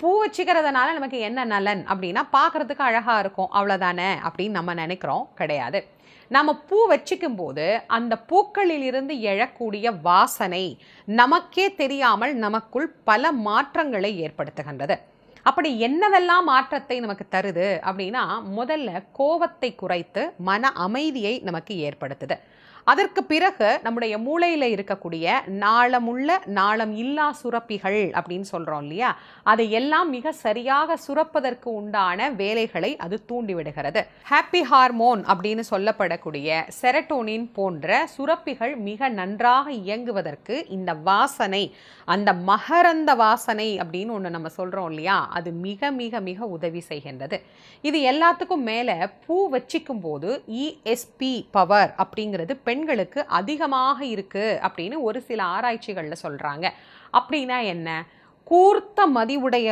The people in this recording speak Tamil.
பூ வச்சுக்கிறதுனால நமக்கு என்ன நலன் அப்படின்னா பார்க்கறதுக்கு அழகாக இருக்கும் அவ்வளோதானே அப்படின்னு நம்ம நினைக்கிறோம். கிடையாது. நம்ம பூ வச்சுக்கும் போது அந்த பூக்களில் இருந்து எழக்கூடிய வாசனை நமக்கே தெரியாமல் நமக்குள் பல மாற்றங்களை ஏற்படுத்துகின்றது. அப்படி என்னவெல்லாம் மாற்றத்தை நமக்கு தருது அப்படின்னா, முதல்ல கோபத்தை குறைத்து மன அமைதியை நமக்கு ஏற்படுத்துது. அதற்கு பிறகு நம்முடைய மூளையில் இருக்கக்கூடிய நாளமுள்ள நாளம் இல்லா சுரப்பிகள் அப்படின்னு சொல்கிறோம் இல்லையா, அதை எல்லாம் மிக சரியாக சுரப்பதற்கு உண்டான வேலைகளை அது தூண்டிவிடுகிறது. ஹாப்பி ஹார்மோன் அப்படின்னு சொல்லப்படக்கூடிய செரட்டோனின் போன்ற சுரப்பிகள் மிக நன்றாக இயங்குவதற்கு இந்த வாசனை, அந்த மகரந்த வாசனை அப்படின்னு ஒன்று நம்ம சொல்கிறோம் இல்லையா, அது மிக மிக மிக உதவி செய்கின்றது. இது எல்லாத்துக்கும் மேலே பூ வச்சிக்கும் போது இஎஸ்பி பவர் அப்படிங்கிறது பெண்களுக்கு அதிகமாக இருக்கு அப்படின்னு ஒரு சில ஆராய்ச்சிகளில் சொல்றாங்க. அப்படின்னா என்ன? கூர்த்த மதிவுடைய